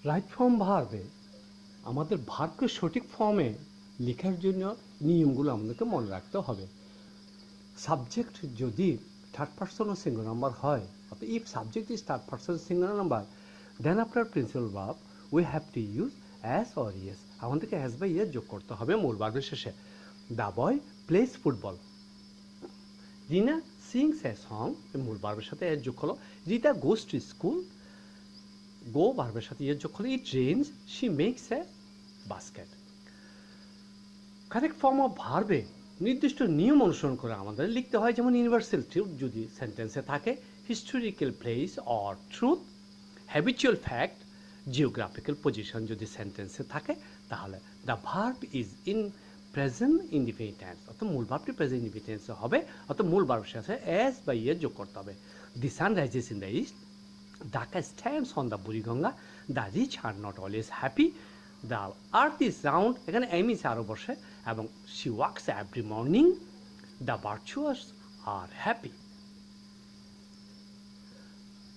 Right form ভার্বে আমাদের ভার্বকে সঠিক ফর্মে লেখার জন্য নিয়মগুলো আমাদেরকে মনে রাখতে হবে। সাবজেক্ট যদি থার্ড পার্সন ও সিঙ্গুলার নাম্বার হয়, অর্থাৎ if subject is third person singular number, then after principal verb we have to use s or es. আমাদেরকে অ্যাজ বা ইয়েস যোগ করতে হবে মূল ভার্বের শেষে। The boy plays football, Rina sings a song, মূল ভার্বের সাথে এর যোগ হলো। Rita goes to school, go ভার্বের সাথে ইয়ের যোগ হলো। It rains, she makes a basket. Correct form of ভার্বে নির্দিষ্ট নিয়ম অনুসরণ করে আমাদের লিখতে হয়, যেমন ইউনিভার্সাল ট্রুথ যদি সেন্টেন্সে থাকে, historical place or truth, habitual fact, geographical position যদি সেন্টেন্সে থাকে, তাহলে the verb is in present indefinite tense, অর্থাৎ মূল ভার্বটি প্রেজেন্ট ইনডিফিনিট টেন্সে হবে, অর্থাৎ মূল ভার্বের সাথে এস বা ইয়ের যোগ করতে হবে। The sun rises in the east, Dhaka stands on the Buriganga, the rich are not always happy, the earth is round, এখানে এমিস আরও বসে, এবং she walks every morning, the virtuous are happy।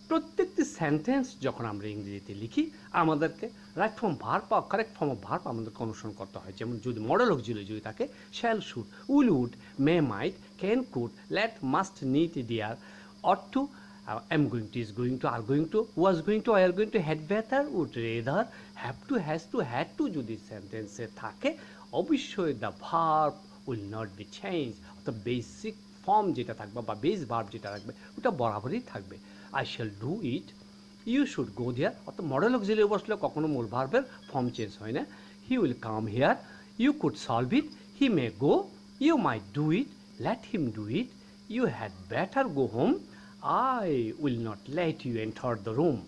প্রত্যেকটি সেন্টেন্স যখন আমরা ইংরেজিতে লিখি আমাদেরকে রাইট ফর্ম ভার্ব বা কারেক্ট ফর্ম অফ ভার্ব আমাদেরকে অনুসরণ করতে হয়। যেমন যদি মডেল অক্সিলারি যদি থাকে, shall, should, will, would, may, might, can, could, let, must, need, dare, ought to, am going to, is going to, are going to, was going to, are going to, had better, would rather, have to, has to, had to যদি সেন্টেন্সে থাকে, অবশ্যই the verb will not be change, অর্থাৎ basic form যেটা থাকবে বা base verb যেটা থাকবে ওটা বরাবরই থাকবে। I shall do it, you should go there, অর্থাৎ মডেল অক্সিলারি বসলে কখনো মূল ভার্বের ফর্ম চেঞ্জ হয় না। He will come here, you could solve it, he may go, you might do it, let him do it, you had better go home, I will not let you enter the room।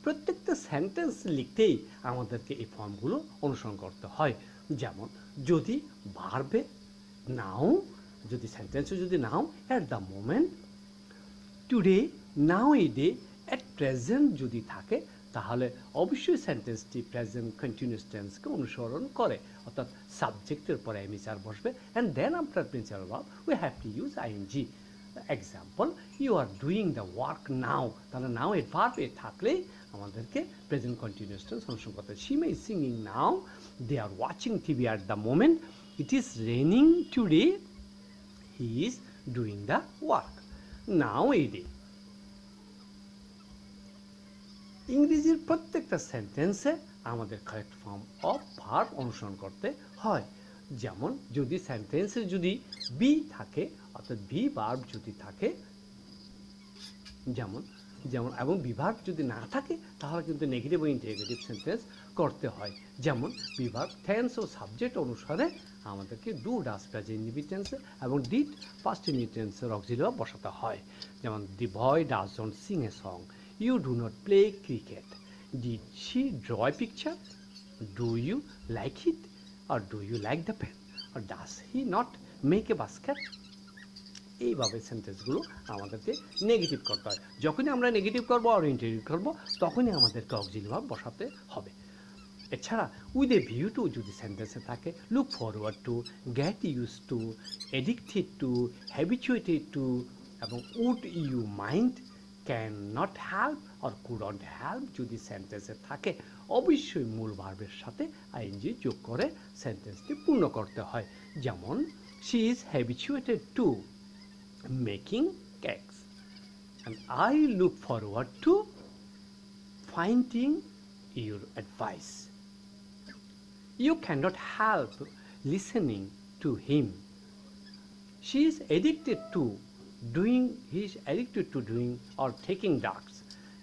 প্রত্যেকটা sentence লিখতেই আমাদেরকে এই ফর্মগুলো অনুসরণ করতে হয়। যেমন যদি ভার্বে নাও, যদি সেন্টেন্সে যদি now, at the moment, today, now a day, at present যদি থাকে, তাহলে অবশ্যই সেন্টেন্সটি প্রেজেন্ট কন্টিনিউয়াস টেন্সকে অনুসরণ করে, অর্থাৎ সাবজেক্টের পরে এমিসার বসবে, and then after principal verb we have to use ING. Example, you are doing the work now, তাহলে নাও এর ভার্ব এ থাকলেই আমাদেরকে প্রেজেন্ট কন্টিনিউয়াস টেন্স অনুসরণ করতে হয়। Shima is singing now, they are watching TV at the moment, it is raining today, he is doing the work now a day. ইংরেজির প্রত্যেকটা সেন্টেন্সে আমাদের কারেক্ট ফর্ম অফ ভার্ব অনুসরণ করতে হয়। যেমন যদি সেন্টেন্সে যদি বি থাকে, অর্থাৎ বি ভার্ব যদি থাকে, যেমন যেমন এবং বি ভার্ব যদি না থাকে, তাহলে কিন্তু নেগেটিভ ও ইন্টারোগেটিভ সেন্টেন্স করতে হয়। যেমন বি ভার্ব টেন্স ও সাবজেক্ট অনুসারে আমাদেরকে ডু, ডাজ প্রেজেন্ট ইনডিফিনিট টেন্সে এবং ডিড পাস্ট ইনডিফিনিট টেন্সের অক্সিলারি বসাতে হয়। যেমন the boy does not sing a song, you do not play cricket, did she draw a picture, do you like it, or do you like the pen, or does he not make a basket। এইভাবে সেন্টেন্সগুলো আমাদেরকে negative করতে হয়। যখনই আমরা negative করবো আর interview করবো, তখনই আমাদেরকে অক্সিলারি ভার্ব বসাতে হবে। এছাড়া উইথ এ ভিউ টু যদি সেন্টেন্সে থাকে, look forward to, get used to, addicted to, habituated to, এবং would you mind, can not help আর কুডন্ট হেল্প যদি সেন্টেন্সে থাকে, অবশ্যই মূল ভার্বের সাথে আইএনজি যোগ করে সেন্টেন্সটি পূর্ণ করতে হয়। যেমন she is habituated to making cakes, and I look forward to finding your advice, you can not help listening to him, she is addicted to doing, he is addicted to doing or taking drugs,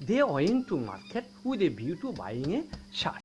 they went to market with a view to buying a shirt।